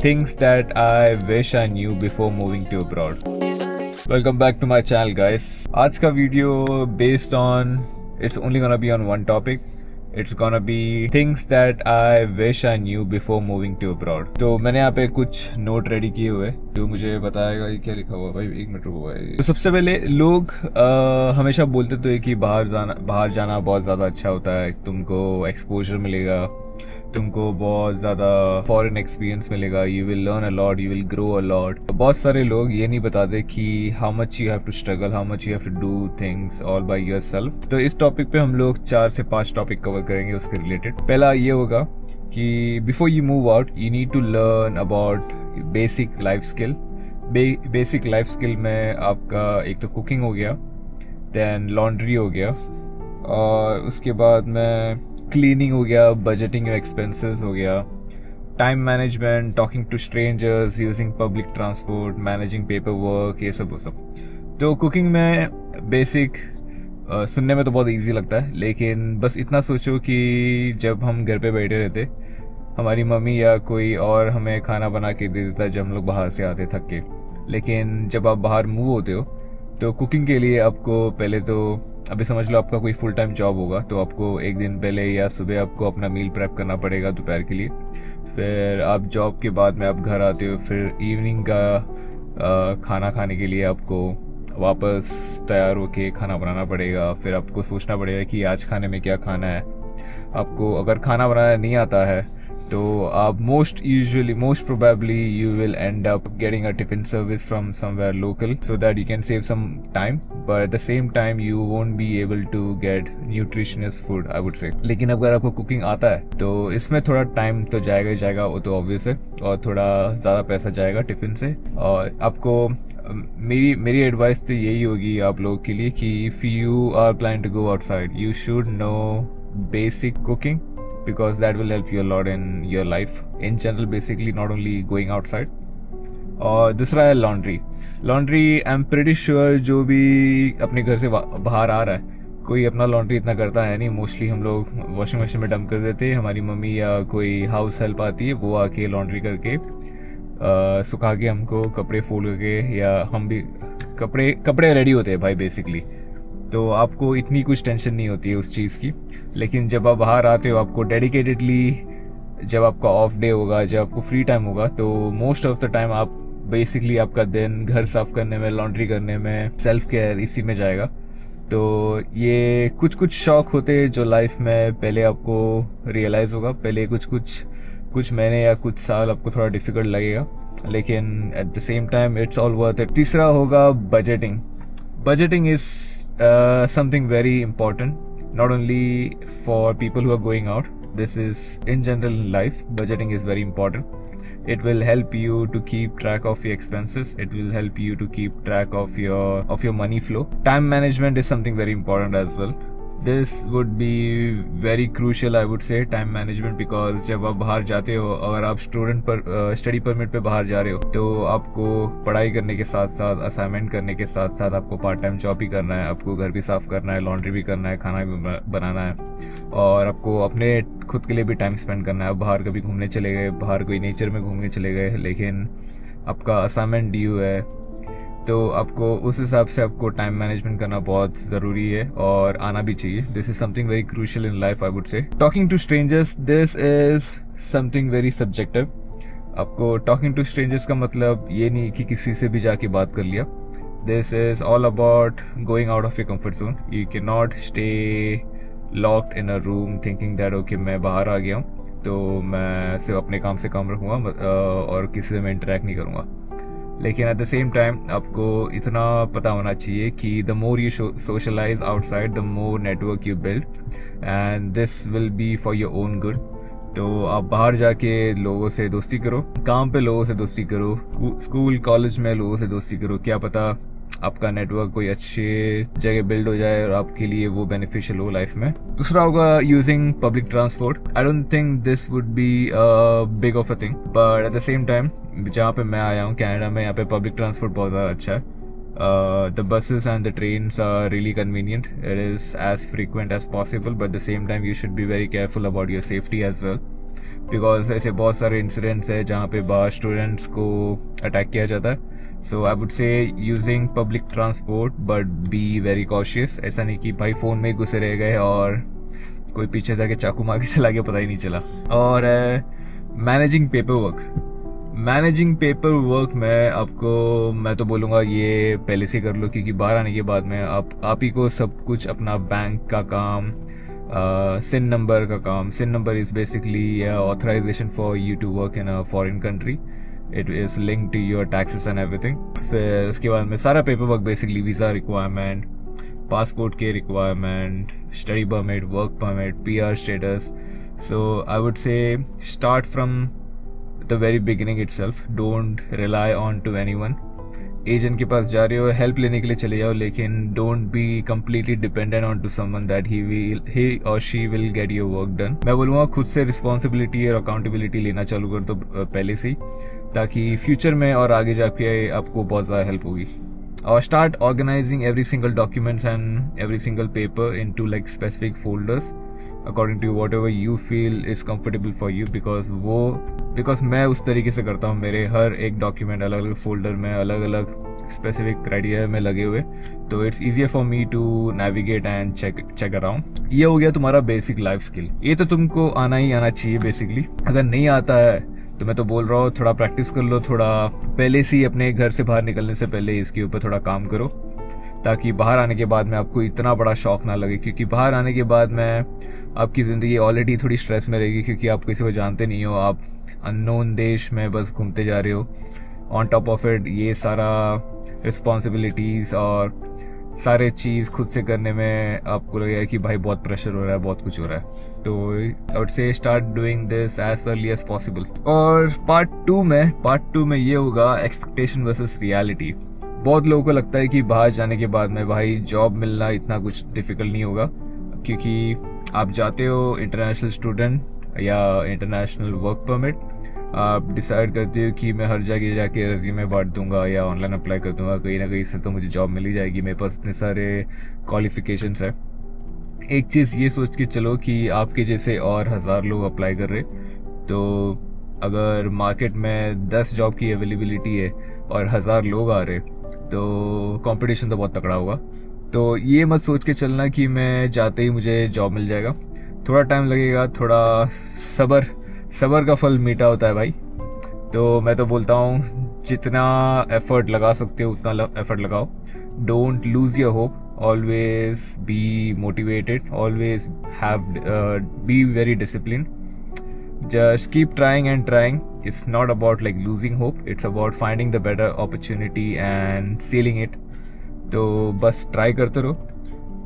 Things that I wish I knew before moving to abroad. Welcome back to my channel, guys. आज का video based on it's only gonna be on one topic. It's gonna be things that I wish I knew before moving to abroad. तो मैंने यहाँ पे कुछ note ready किए हुए जो मुझे बताएगा ये क्या लिखा हुआ भाई। एक मिनट रुको भाई। तो सबसे पहले लोग हमेशा बोलते तो है कि बाहर जाना बहुत ज़्यादा अच्छा होता है, तुमको एक्सपोजर मिलेगा, तुमको बहुत ज़्यादा फॉरेन एक्सपीरियंस मिलेगा, you will learn a lot, you will grow a lot. बहुत सारे लोग ये नहीं बताते कि how much you have to struggle, how much you have to do things all by yourself. तो इस टॉपिक पे हम लोग 4 से 5 टॉपिक कवर करेंगे उसके रिलेटेड। पहला ये होगा कि before you move out you need to learn about basic life skill. Basic life skill में आपका एक तो कुकिंग हो गया, देन लॉन्ड्री हो गया, और उसके बाद में क्लीनिंग हो गया, बजटिंग एक्सपेंसेस हो गया, time management, talking to strangers, using public transport, managing paperwork, ये सब वो सब। तो कुकिंग में बेसिक सुनने में तो बहुत इजी लगता है, लेकिन बस इतना सोचो कि जब हम घर पे बैठे रहते हमारी मम्मी या कोई और हमें खाना बना के दे देता है जब हम लोग बाहर से आते थक के। लेकिन जब आप बाहर मूव होते हो तो कुकिंग के लिए आपको पहले तो अभी समझ लो आपका कोई फुल टाइम जॉब होगा तो आपको एक दिन पहले या सुबह आपको अपना मील प्रेप करना पड़ेगा दोपहर के लिए। फिर आप जॉब के बाद में आप घर आते हो, फिर इवनिंग का खाना खाने के लिए आपको वापस तैयार होके खाना बनाना पड़ेगा। फिर आपको सोचना पड़ेगा कि आज खाने में क्या खाना है। आपको अगर खाना बनाना नहीं आता है तो आप most probably you will end up getting a tiffin service from somewhere local so that you can save some time, but at the same time you won't be able to get nutritious food, I would say. लेकिन अगर आपको cooking आता है तो इसमें थोड़ा time तो जाएगा ही जाएगा, वो तो ऑब्वियस है, और थोड़ा ज़्यादा पैसा जाएगा टिफिन से। और आपको मेरी एडवाइस तो यही होगी आप लोगों के लिए कि if you are planning to go outside you should know basic cooking, because that will help you a lot in your life in general, basically not only going outside. और दूसरा है laundry. I am pretty sure जो भी अपने घर से बाहर आ रहा है कोई अपना लॉन्ड्री इतना करता है नहीं। मोस्टली हम लोग वॉशिंग मशीन में डंप कर देते हैं, हमारी मम्मी या कोई हाउस हेल्प आती है वो आके लॉन्ड्री करके सुखा के हमको कपड़े फोल्ड करके, या हम भी कपड़े रेडी होते हैं भाई बेसिकली। तो आपको इतनी कुछ टेंशन नहीं होती है उस चीज़ की। लेकिन जब आप बाहर आते हो आपको डेडिकेटेडली, जब आपका ऑफ डे होगा, जब आपको फ्री टाइम होगा, तो मोस्ट ऑफ द टाइम आप बेसिकली आपका दिन घर साफ करने में, लॉन्ड्री करने में, सेल्फ केयर इसी में जाएगा। तो ये कुछ शौक होते हैं जो लाइफ में पहले आपको रियलाइज़ होगा, पहले कुछ महीने या कुछ साल आपको थोड़ा डिफिकल्ट लगेगा, लेकिन at the same time it's all worth it. तीसरा होगा budgeting is something very important, not only for people who are going out, this is in general in life. Budgeting is very important. It will help you to keep track of your expenses, it will help you to keep track of your money flow. Time management is something very important as well. This would be very crucial, I would say, time management, because जब आप बाहर जाते हो, अगर आप study permit पे बाहर जा रहे हो तो आपको पढ़ाई करने के साथ साथ, असाइनमेंट करने के साथ साथ आपको पार्ट टाइम जॉब भी करना है, आपको घर भी साफ़ करना है, लॉन्ड्री भी करना है, खाना भी बनाना है, और आपको अपने खुद के लिए भी टाइम स्पेंड करना है। आप बाहर कभी घूमने चले गए, बाहर कोई नेचर में घूमने चले गए, लेकिन आपका असाइनमेंट ड्यू है, तो आपको उस हिसाब से आपको टाइम मैनेजमेंट करना बहुत ज़रूरी है और आना भी चाहिए। This is something very crucial in life, I would say. Talking to strangers, this is something very subjective. आपको टॉकिंग टू स्ट्रेंजर्स का मतलब ये नहीं कि किसी से भी जाके बात कर लिया। This is all about going out of your comfort zone. You can not stay locked in a room thinking that okay मैं बाहर आ गया हूँ तो मैं सिर्फ अपने काम से काम रखूँगा और किसी से मैं इंटरेक्ट नहीं करूँगा। लेकिन एट द सेम टाइम आपको इतना पता होना चाहिए कि the more you socialize outside the more network you build, and this will be for your own good. तो आप बाहर जाके लोगों से दोस्ती करो, काम पे लोगों से दोस्ती करो, स्कूल कॉलेज में लोगों से दोस्ती करो, क्या पता आपका नेटवर्क कोई अच्छे जगह बिल्ड हो जाए और आपके लिए वो बेनिफिशियल हो लाइफ में। दूसरा होगा using public transport. I don't think this would be big of a thing, but at the same time जहाँ पे मैं आया हूँ कनाडा में, यहाँ पे पब्लिक ट्रांसपोर्ट बहुत ज़्यादा अच्छा है। The buses and the trains are really convenient. It is as frequent as possible, but at the same time you should be very careful about your safety as well. Because ऐसे बहुत सारे incidents है जहाँ पे बाहर students को attack किया जाता है. So I would say using public transport but be very cautious. ऐसा नहीं कि भाई फ़ोन में ही घुसे रह गए और कोई पीछे जाके चाकू मार के चला गया, पता ही नहीं चला. और मैनेजिंग पेपर वर्क में आपको मैं तो बोलूँगा ये पहले से कर लो, क्योंकि बाहर आने के बाद में आप ही को सब कुछ अपना बैंक का काम, सिन नंबर का काम. SIN number is basically authorisation for you to work in a foreign country. It is link to your taxes and everything. फिर उसके बाद में सारा paper work basically visa requirement, passport के requirement, study permit, work permit, PR status. So I would say start from the very beginning itself. Don't rely on to anyone. Agent के पास जा रहे हो, हेल्प लेने के लिए चले जाओ, लेकिन don't be completely dependent on to someone that he और she will get your work done. मैं बोलूँगा खुद से रिस्पॉन्सिबिलिटी और अकाउंटेबिलिटी लेना चालू कर दो पहले से ही, ताकि फ्यूचर में और आगे जाके आपको बहुत ज़्यादा हेल्प होगी. और start organizing every single documents and every single paper into like specific folders according to whatever you feel is comfortable for you. Because मैं उस तरीके से करता हूँ. मेरे हर एक डॉक्यूमेंट अलग अलग फोल्डर में अलग अलग स्पेसिफिक क्राइटेरिया में लगे हुए, तो it's easier for me to navigate and check around. ये हो गया तुम्हारा बेसिक लाइफ स्किल. ये तो तुमको आना ही आना चाहिए बेसिकली. अगर नहीं आता है तो मैं तो बोल रहा हूँ थोड़ा प्रैक्टिस कर लो, थोड़ा पहले से ही अपने घर से बाहर निकलने से पहले इसके ऊपर थोड़ा काम करो, ताकि बाहर आने के बाद में आपको इतना बड़ा शौक ना लगे. क्योंकि बाहर आने के बाद में आपकी ज़िंदगी ऑलरेडी थोड़ी स्ट्रेस में रहेगी, क्योंकि आप किसी को जानते नहीं हो, आप अननोन देश में बस घूमते जा रहे हो. ऑन टॉप ऑफ इट ये सारा रिस्पॉन्सिबिलिटीज़ और सारे चीज़ खुद से करने में आपको लगेगा कि भाई बहुत प्रेशर हो रहा है, बहुत कुछ हो रहा है. तो I would say start doing this as early as possible. और पार्ट टू में ये होगा एक्सपेक्टेशन वर्सेस रियलिटी. बहुत लोगों को लगता है कि बाहर जाने के बाद में भाई जॉब मिलना इतना कुछ डिफ़िकल्ट नहीं होगा, क्योंकि आप जाते हो इंटरनेशनल स्टूडेंट या इंटरनेशनल वर्क परमिट, आप डिसाइड करते हो कि मैं हर जगह जाके रेज्यूमे बांट दूंगा या ऑनलाइन अप्लाई कर दूंगा, कहीं ना कहीं से तो मुझे जॉब मिल ही जाएगी, मेरे पास इतने सारे क्वालिफिकेशंस है. एक चीज़ ये सोच के चलो कि आपके जैसे और 1000 लोग अप्लाई कर रहे, तो अगर मार्केट में 10 जॉब की अवेलेबिलिटी है और 1000 लोग आ रहे, तो कंपटीशन तो बहुत तगड़ा होगा. तो ये मत सोच के चलना कि मैं जाते ही मुझे जॉब मिल जाएगा. थोड़ा टाइम लगेगा, थोड़ा सब्र का फल मीठा होता है भाई. तो मैं तो बोलता हूँ जितना एफर्ट लगा सकते हो उतना एफर्ट लगाओ. Don't lose your hope, always be motivated, always be very disciplined. Just keep trying and trying. It's not about like losing hope, it's about finding the better opportunity and sealing it. तो बस try करते रहो,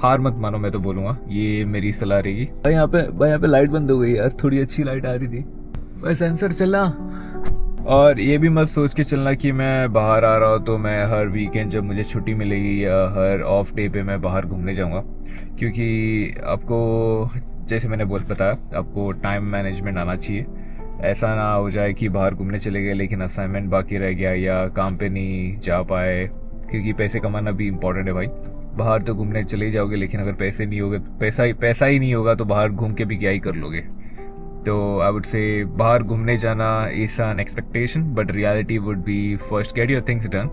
हार मत मानो, मैं तो बोलूँगा, ये मेरी सलाह रहेगी. भाई यहाँ पे लाइट बंद हो गई यार, थोड़ी अच्छी लाइट आ रही थी भाई, सेंसर चला. और ये भी मत सोच के चलना कि मैं बाहर आ रहा हूँ तो मैं हर वीकेंड जब मुझे छुट्टी मिलेगी या हर ऑफ डे पे मैं बाहर घूमने जाऊँगा. क्योंकि आपको जैसे मैंने बताया, आपको टाइम मैनेजमेंट आना चाहिए. ऐसा ना हो जाए कि बाहर घूमने चले गए लेकिन असाइनमेंट बाकी रह गया या काम पे नहीं जा पाए, क्योंकि पैसे कमाना भी इम्पोर्टेंट है भाई. बाहर तो घूमने चले ही जाओगे, लेकिन अगर पैसे नहीं होगे, पैसा ही नहीं होगा तो बाहर घूम के भी क्या ही कर लोगे. तो आई वुड से बाहर घूमने जाना is an expectation, but reality would be first get your things done,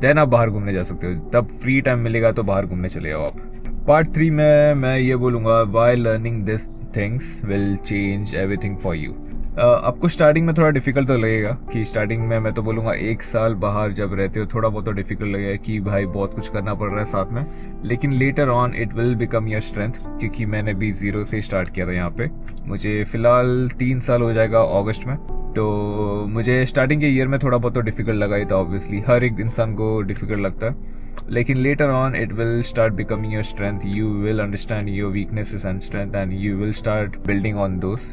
then आप बाहर घूमने जा सकते हो. तब फ्री टाइम मिलेगा तो बाहर घूमने चले जाओ आप. पार्ट 3 में मैं ये बोलूँगा, why learning this things will change everything for you. आपको स्टार्टिंग में थोड़ा डिफिकल्ट तो लगेगा, कि स्टार्टिंग में मैं तो बोलूँगा 1 साल बाहर जब रहते हो थोड़ा बहुत तो डिफिकल्ट लगेगा कि भाई बहुत कुछ करना पड़ रहा है साथ में, लेकिन later on it will become your strength. क्योंकि मैंने भी 0 से स्टार्ट किया था यहाँ पे. मुझे फ़िलहाल 3 साल हो जाएगा अगस्त में. तो मुझे स्टार्टिंग के ईयर में थोड़ा बहुत तो डिफिकल्ट लगा ही था, ऑब्वियसली हर एक इंसान को डिफिकल्ट लगता है, लेकिन later on it will start becoming your strength. You will understand your weaknesses and strength and you will start building on those.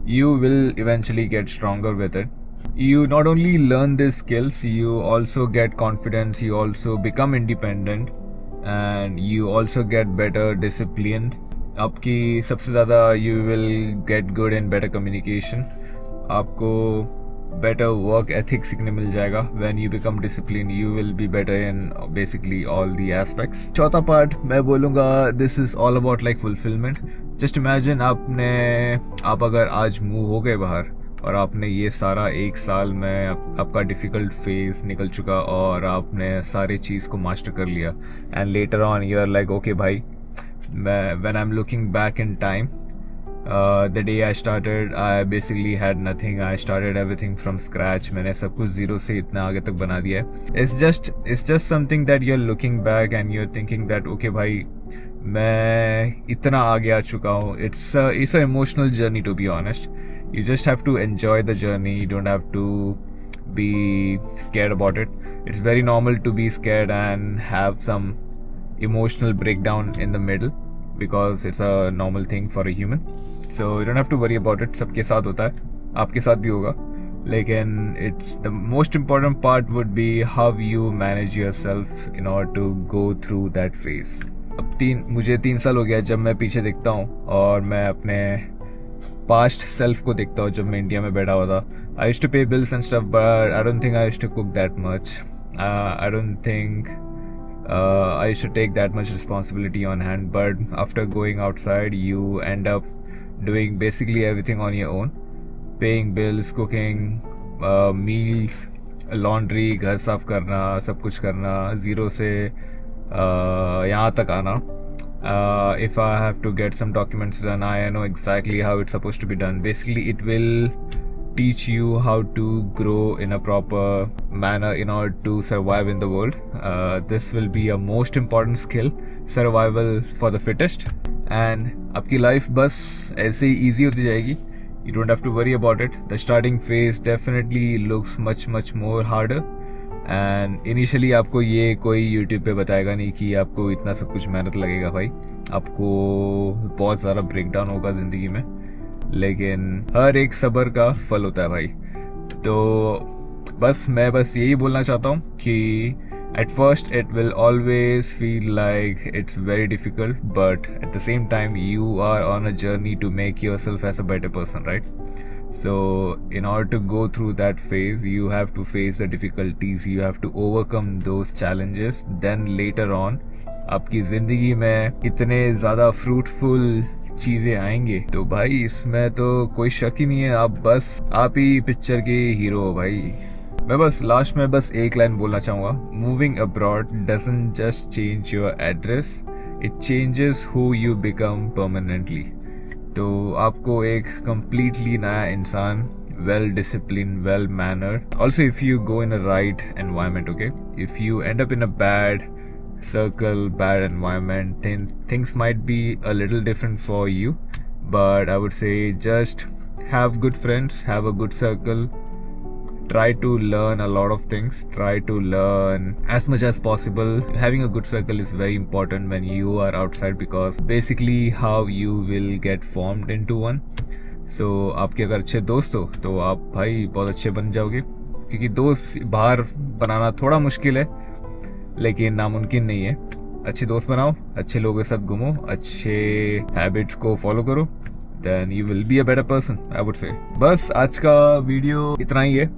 You will eventually get stronger with it. You not only learn these skills, you also get confidence, you also become independent, and you also get better disciplined. आपकी सबसे ज़्यादा you will get good in better communication. आपको better work ethics सीखने मिल जाएगा. When you become disciplined, you will be better in basically all the aspects. चौथा part मैं बोलूँगा, this is all about like fulfillment. Just imagine आप अगर आज move हो गए बाहर और आपने ये सारा 1 साल में आपका डिफ़िकल्ट फेज़ निकल चुका और आपने सारी चीज़ को मास्टर कर लिया and later on you are like okay भाई, when I am looking back in time, the day I started, I basically had nothing. I started everything from scratch. मैंने सब कुछ ज़ीरो से इतना आगे तक बना दिया है. It's just something that you're looking back and you're thinking that okay भाई, मैं इतना आगे आ चुका हूँ. It's an emotional journey, to be honest. You just have to enjoy the journey. You don't have to be scared about it. It's very normal to be scared and have some emotional breakdown in the middle, because it's a normal thing for a human. So you don't have to worry about it. सबके साथ होता है, आपके साथ भी होगा. लेकिन it's the most important part would be how you manage yourself in order to go through that phase. अब मुझे 3 साल हो गया जब मैं पीछे देखता हूँ और मैं अपने पास्ट सेल्फ को देखता हूँ जब मैं इंडिया में बैठा हुआ था. I used to pay bills and stuff, but I don't think I used to cook that much. I don't think I used to take that much responsibility on hand, but after going outside you end up doing basically everything on your own, paying bills, cooking, meals, laundry, घर साफ करना, सब कुछ करना, zero से यहाँ तक आना. If I have to get some documents done, I know exactly how it's supposed to be done. Basically it will teach you how to grow in a proper manner in order to survive in the world. This will be a most important skill, survival for the fittest. And आपकी life बस ऐसे ही easy होती जाएगी. You don't have to worry about it. The starting phase definitely looks much more harder. And initially आपको ये कोई YouTube पे बताएगा नहीं कि आपको इतना सब कुछ मेहनत लगेगा भाई. आपको बहुत ज़्यादा ब्रेकडाउन होगा ज़िंदगी में, लेकिन हर एक सब्र का फल होता है भाई. तो मैं बस यही बोलना चाहता हूँ कि at first it will always feel like it's very difficult, but at the same time you are on a journey to make yourself as a better person, right? So in order to go through that phase you have to face the difficulties, you have to overcome those challenges. Then later on आपकी ज़िंदगी में इतने ज़्यादा fruitful चीज़ें आएंगे तो भाई इसमें तो कोई शक ही नहीं है, आप ही पिक्चर के हीरो हो भाई. मैं बस लास्ट में एक लाइन बोलना चाहूँगा. Moving abroad doesn't just change your address, it changes who you become permanently. तो आपको एक कम्प्लीटली नया इंसान, well disciplined, well mannered. Also if you go in a right environment, okay, if you end up in a bad circle, bad environment, then things might be a little different for you. But I would say just have good friends, have a good circle, try to learn a lot of things, try to learn as much as possible. Having a good circle is very important when you are outside, because basically how you will get formed into one. So आपके अगर अच्छे दोस्त हो तो आप भाई बहुत अच्छे बन जाओगे, क्योंकि दोस्त बाहर बनाना थोड़ा मुश्किल है लेकिन नामुमकिन नहीं है. अच्छे दोस्त बनाओ, अच्छे लोगों के साथ घूमो, अच्छे हैबिट्स को फॉलो करो, then you will be a better person, I would say. बस आज का वीडियो इतना ही है.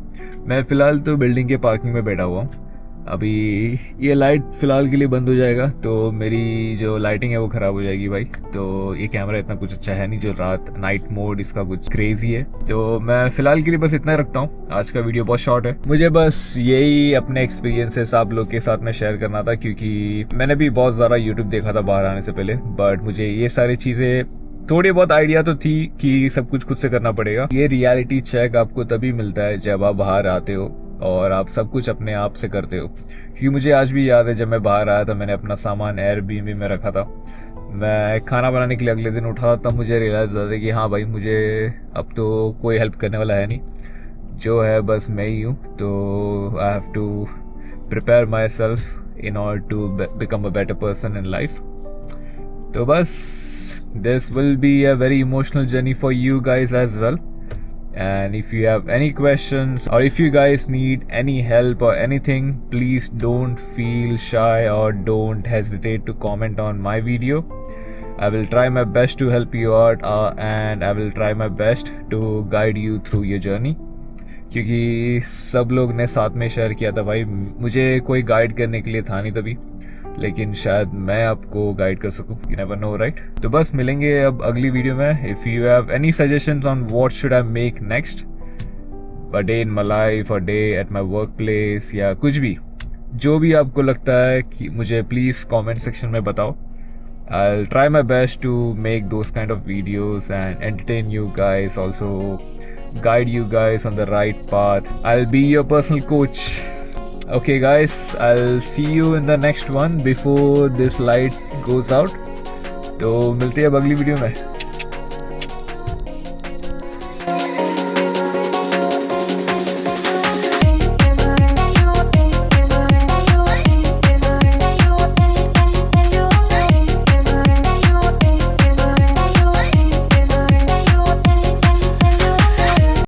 मैं फ़िलहाल तो बिल्डिंग के पार्किंग में बैठा हुआ हूँ. अभी ये लाइट फ़िलहाल के लिए बंद हो जाएगा तो मेरी जो लाइटिंग है वो ख़राब हो जाएगी भाई. तो ये कैमरा इतना कुछ अच्छा है नहीं, जो नाइट मोड इसका कुछ क्रेजी है. तो मैं फ़िलहाल के लिए बस इतना रखता हूँ. आज का वीडियो बहुत शॉर्ट है. मुझे बस यही अपने एक्सपीरियंसेस आप लोग के साथ में शेयर करना था, क्योंकि मैंने भी बहुत ज़्यादा यूट्यूब देखा था बाहर आने से पहले, बट मुझे ये सारी चीज़ें थोड़ी बहुत आइडिया तो थी कि सब कुछ खुद से करना पड़ेगा. ये रियलिटी चेक आपको तभी मिलता है जब आप बाहर आते हो और आप सब कुछ अपने आप से करते हो. क्योंकि मुझे आज भी याद है जब मैं बाहर आया था, मैंने अपना सामान एयरबीएनबी में रखा था. मैं खाना बनाने के लिए अगले दिन उठा, तब मुझे रियलाइज़ होता था कि हाँ भाई, मुझे अब तो कोई हेल्प करने वाला है नहीं, जो है बस मैं ही हूँ. तो I have to prepare myself in order to become a better person in life. तो बस this will be a very emotional journey for you guys as well. And if you have any questions or if you guys need any help or anything, please don't feel shy or don't hesitate to comment on my video. I will try my best to help you out and I will try my best to guide you through your journey. क्योंकि सब लोग ने साथ में share किया था भाई, मुझे कोई गाइड करने के लिए था नहीं तभी. लेकिन शायद मैं आपको गाइड कर सकूं, यू नेवर नो राइट। तो बस मिलेंगे अब अगली वीडियो में। If you have any suggestions on what should I make next, a day in my life, a day at my work place, या कुछ भी, जो भी आपको लगता है कि मुझे प्लीज़ कमेंट सेक्शन में बताओ। I'll try my best to make those kind of videos and entertain you guys, also guide you guys on the right path. I'll be your personal coach. Okay guys, I'll see you in the next one before this light goes out. तो मिलते हैं अब अगली video में।